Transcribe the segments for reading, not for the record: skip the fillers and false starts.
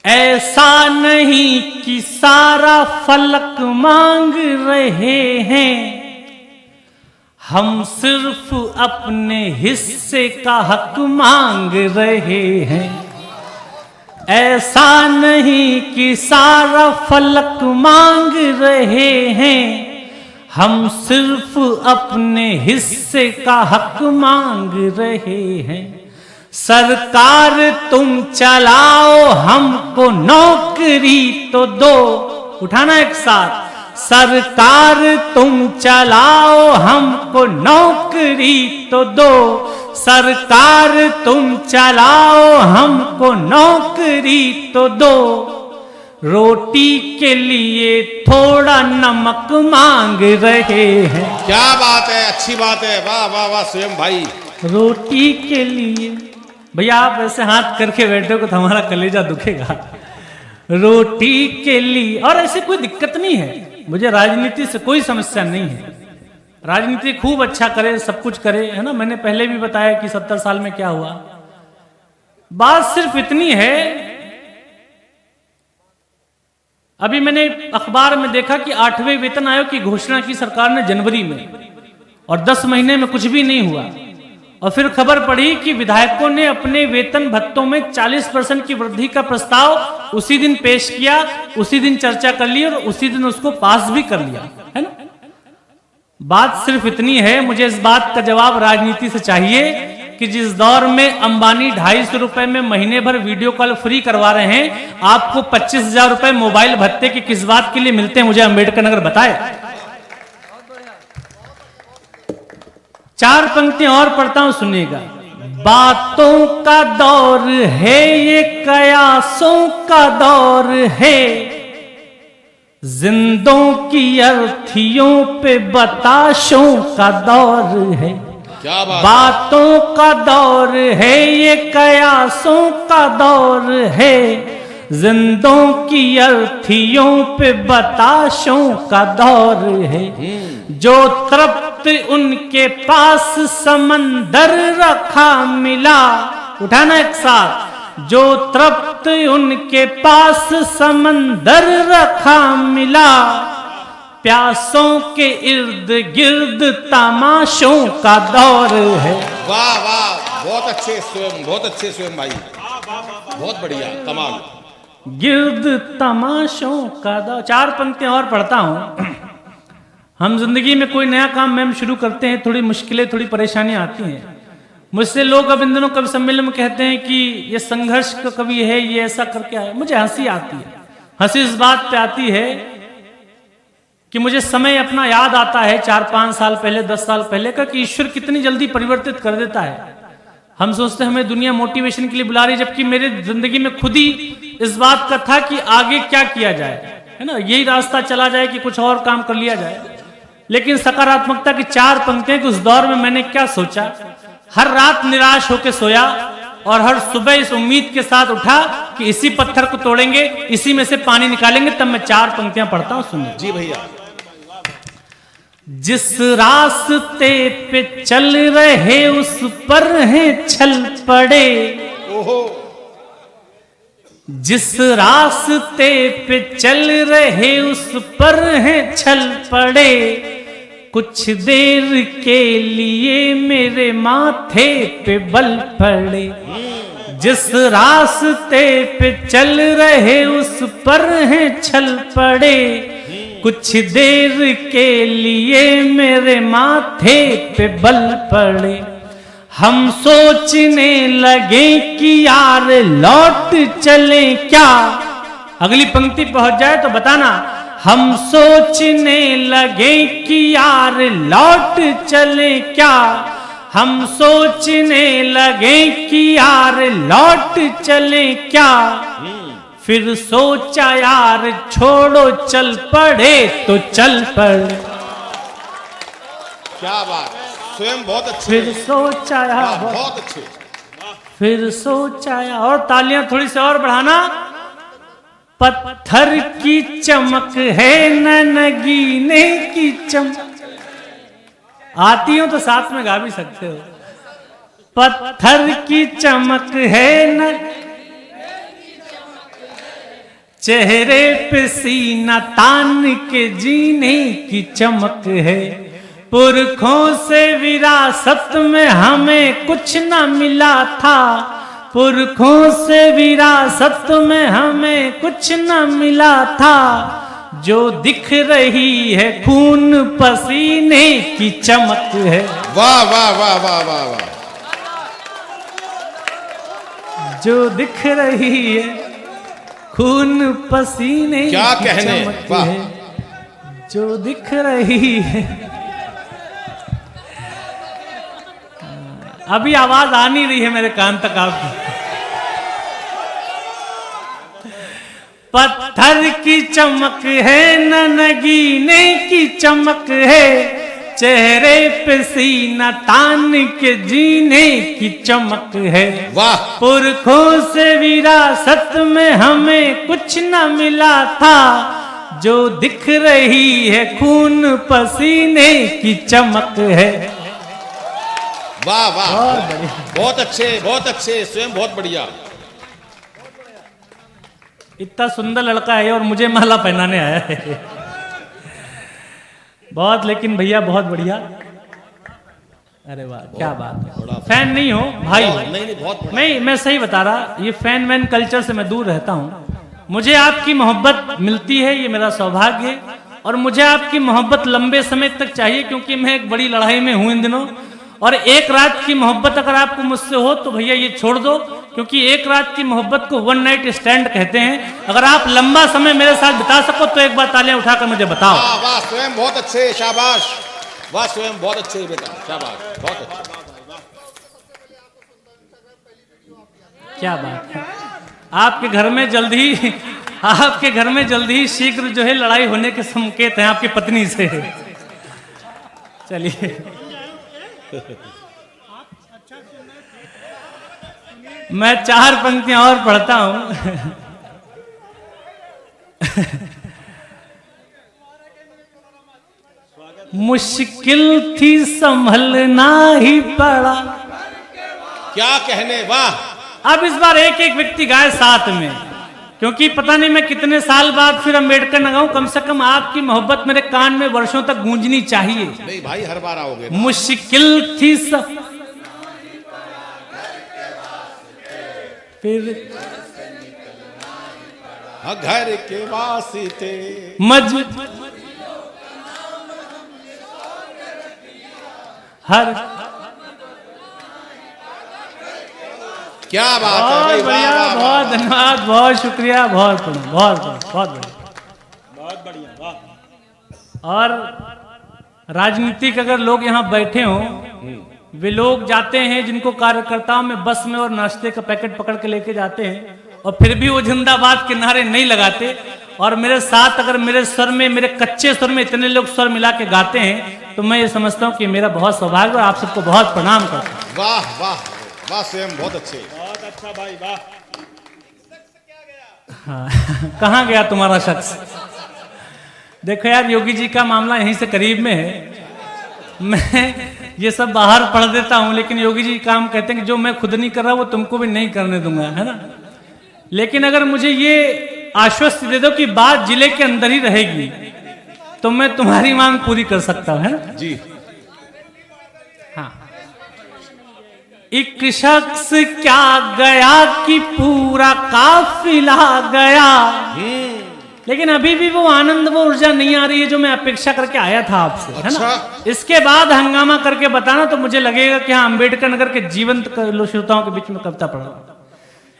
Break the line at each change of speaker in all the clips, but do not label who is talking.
ऐसा नहीं कि सारा फलक मांग रहे हैं, हम सिर्फ अपने हिस्से का हक मांग रहे हैं। ऐसा नहीं कि सारा फलक मांग रहे हैं, हम सिर्फ अपने हिस्से का हक मांग रहे हैं। सरकार तुम चलाओ, हमको नौकरी तो दो। उठाना एक साथ। सरकार तुम चलाओ, हमको नौकरी तो दो। सरकार तुम चलाओ, हमको नौकरी तो दो। रोटी के लिए थोड़ा नमक मांग रहे हैं।
क्या बात है, अच्छी बात है, वाह वाह वाह स्वयं भाई।
रोटी के लिए भैया आप ऐसे हाथ करके बैठे को तो हमारा कलेजा दुखेगा। रोटी के लिए, और ऐसे कोई दिक्कत नहीं है, मुझे राजनीति से कोई समस्या नहीं है। राजनीति खूब अच्छा करे, सब कुछ करे, है ना। मैंने पहले भी बताया कि 70 साल में क्या हुआ। बात सिर्फ इतनी है, अभी मैंने अखबार में देखा कि 8वें वेतन आयोग की घोषणा की सरकार ने जनवरी में, और 10 महीने में कुछ भी नहीं हुआ। और फिर खबर पड़ी कि विधायकों ने अपने वेतन भत्तों में 40% की वृद्धि का प्रस्ताव उसी दिन पेश किया, उसी दिन चर्चा कर ली और उसी दिन उसको पास भी कर लिया, है ना। बात सिर्फ इतनी है, मुझे इस बात का जवाब राजनीति से चाहिए कि जिस दौर में अंबानी 250 रुपए में महीने भर वीडियो कॉल फ्री करवा रहे हैं, आपको 25,000 रुपए मोबाइल भत्ते के किस बात के लिए मिलते हैं, मुझे अंबेडकर नगर बताए। 4 पंक्तियां और पढ़ता हूं, सुनिएगा। बातों का दौर है ये, कयासों का दौर है, जिंदों की अर्थियों पे बताशों का दौर है।
क्या बात।
बातों का दौर है ये, कयासों का दौर है, जिंदों की अर्थियों पे बताशों का दौर है। जो तृप्त उनके पास समंदर रखा मिला। उठाना एक साथ। जो तृप्त उनके पास समंदर रखा मिला, प्यासों के इर्द गिर्द तमाशों का दौर है।
वाह वाह, बहुत अच्छे स्वयं, बहुत अच्छे स्वयं भाई, बहुत बढ़िया, कमाल।
गिर्द तमाशों का दौर। 4 पंक्तियां और पढ़ता हूं। हम जिंदगी में कोई नया काम मैम शुरू करते हैं, थोड़ी मुश्किलें, थोड़ी परेशानियां आती हैं। मुझसे लोग अब इन दिनों कवि सम्मेलन में कहते हैं कि ये संघर्ष का कवि है, ये ऐसा करके आया। मुझे हंसी आती है। हंसी इस बात पे आती है कि मुझे समय अपना याद आता है 4-5 साल पहले, 10 साल पहले का, कि ईश्वर कितनी जल्दी परिवर्तित कर देता है। हम सोचते हैं हमें दुनिया मोटिवेशन के लिए बुला रही, जबकि मेरे जिंदगी में खुद ही इस बात का था कि आगे क्या किया जाए, है ना, यही रास्ता चला जाए कि कुछ और काम कर लिया जाए। लेकिन सकारात्मकता की 4 पंक्तियां कि उस दौर में मैंने क्या सोचा। हर रात निराश होकर सोया और हर सुबह इस उम्मीद के साथ उठा कि इसी पत्थर को तोड़ेंगे, इसी में से पानी निकालेंगे। तब मैं 4 पंक्तियां पढ़ता हूं, सुनिए।
जी भैया।
जिस रास्ते पे चल रहे उस पर हैं छल पड़े।
ओहो।
जिस रास्ते पे चल रहे उस पर हैं छल पड़े, कुछ देर के लिए मेरे माथे पे बल पड़े। जिस रास्ते पे चल रहे उस पर हैं छल पड़े, कुछ देर के लिए मेरे माथे पे बल पड़े। हम सोचने लगे कि यार लौट चले क्या। अगली पंक्ति पहुंच जाए तो बताना। हम सोचने लगे कि यार लौट चले क्या। हम सोचने लगे कि यार लौट चले क्या। फिर सोचा यार छोड़ो चल पड़े तो चल पड़े।
क्या बात, स्वयं बहुत अच्छे।
फिर सोचा यार,
बहुत अच्छे।
फिर सोचा यार, और तालियां थोड़ी सी और बढ़ाना। पत्थर की चमक है न नगीने की चमक। आती हो तो साथ में गा भी सकते हो। पत्थर की चमक है न चेहरे पे सीना तान के जीने की चमक है, पुरखों से विरासत में हमें कुछ न मिला था, पुरखों से विरासत में हमें कुछ न मिला था, जो दिख रही है खून पसीने की चमक है।
वाह वाह वाह वाह वाह वाह,
जो दिख रही है खून पसीने
क्या
की
कहने,
चमक
वाह।
है, जो दिख रही है। अभी आवाज आ नहीं रही है मेरे कान तक आपकी। पत्थर की चमक है न नगीने की चमक है, चेहरे पे सीना तान के जीने की चमक है।
वाह,
पुरखों से विरासत में हमें कुछ न मिला था, जो दिख रही है खून पसीने की चमक है।
वाह वाह, बहुत अच्छे, स्वयं बहुत बढ़िया।
इतना सुंदर लड़का है और मुझे माला पहनाने आया है। बहुत, लेकिन भैया बहुत बढ़िया। अरे वाह, क्या बात है। फैन नहीं हो भाई हो।
नहीं बहुत बढ़िया।
नहीं, मैं सही बता रहा, ये फैन वैन कल्चर से मैं दूर रहता हूँ। मुझे आपकी मोहब्बत मिलती है, ये मेरा सौभाग्य है, और मुझे आपकी मोहब्बत लंबे समय तक चाहिए, क्योंकि मैं एक बड़ी लड़ाई में हूं इन दिनों। और एक रात की मोहब्बत अगर आपको मुझसे हो तो भैया ये छोड़ दो, क्योंकि एक रात की मोहब्बत को वन नाइट स्टैंड कहते हैं। अगर आप लंबा समय मेरे साथ बिता सको तो एक बार तालियां उठाकर मुझे बताओ।
वाह वाह, स्वयं बहुत अच्छे, शाबाश। वाह, स्वयं बहुत अच्छे बेटा, शाबाश, बहुत अच्छे।
क्या बात है। आपके घर में जल्दी ही शीघ्र जो है लड़ाई होने के संकेत हैं आपकी पत्नी से। चलिए, मैं 4 पंक्तियां और पढ़ता हूं। मुश्किल थी संभलना ही पड़ा।
क्या कहने, वाह।
अब इस बार एक एक व्यक्ति गाए साथ में, क्योंकि पता नहीं मैं कितने साल बाद फिर अम्बेडकर न गाऊं। कम से कम आपकी मोहब्बत मेरे कान में वर्षों तक गूंजनी चाहिए।
नहीं भाई, हर बार आओगे।
मुश्किल थी फिर
घर के वास्ते
हर।
क्या बात है भाई,
बढ़िया,
वाह, वाह,
बहुत
वाह।
धन्यवाद, बहुत शुक्रिया, बहुत बढ़िया, वाह। और राजनीतिक अगर लोग यहाँ बैठे हों, वे लोग जाते हैं जिनको कार्यकर्ताओं में बस में और नाश्ते का पैकेट पकड़ के लेके जाते हैं, और फिर भी वो जिंदाबाद के नारे नहीं लगाते। और मेरे साथ अगर मेरे स्वर में, मेरे कच्चे स्वर में इतने लोग स्वर मिला के गाते हैं, तो मैं ये समझता हूँ कि मेरा बहुत सौभाग्य, और आप सबको बहुत प्रणाम करता हूँ।
वाह वाह वाह, स्वयं बहुत अच्छे,
बहुत अच्छा भाई, वाह।
हाँ, कहाँ गया तुम्हारा शख्स? देखो यार, योगी जी का मामला यहीं से करीब में है। मैं ये सब बाहर पढ़ देता हूँ, लेकिन योगी जी काम कहते हैं कि जो मैं खुद नहीं कर रहा वो तुमको भी नहीं करने दूंगा, है ना। लेकिन अगर मुझे ये आश्वस्त दे दो कि बात जिले के अंदर ही रहेगी, तो मैं तुम्हारी मांग पूरी कर सकता हूँ, है ना
जी।
हाँ। एक शख्स क्या गया कि पूरा काफिला गया, लेकिन अभी भी वो आनंद, वो ऊर्जा नहीं आ रही है जो मैं अपेक्षा करके आया था आपसे, है ना। इसके बाद हंगामा करके बताना तो मुझे लगेगा कि हाँ, अम्बेडकर नगर के जीवंत श्रोताओं के बीच में कविता पढ़ रहा।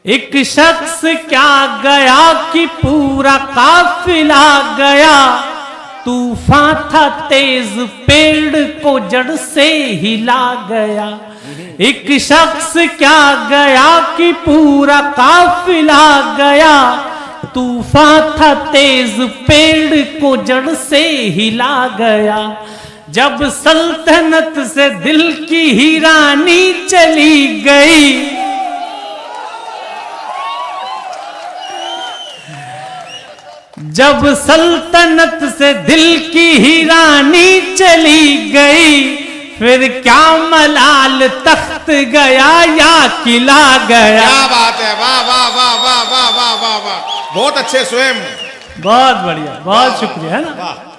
एक शख्स क्या गया कि पूरा काफिला गया, तूफान था तेज पेड़ को जड़ से हिला गया। एक शख्स क्या गया कि पूरा काफिला गया, तूफान था तेज पेड़ को जड़ से हिला गया। जब सल्तनत से दिल की ही रानी चली गई, जब सल्तनत से दिल की ही रानी चली गई, फिर क्या मलाल तख्त गया या किला गया।
क्या बात है, वाह वाह वाह वाह वाह वाह वाह वाह, बहुत अच्छे स्वयं।
बहुत बढ़िया, बहुत शुक्रिया, है ना।
वाह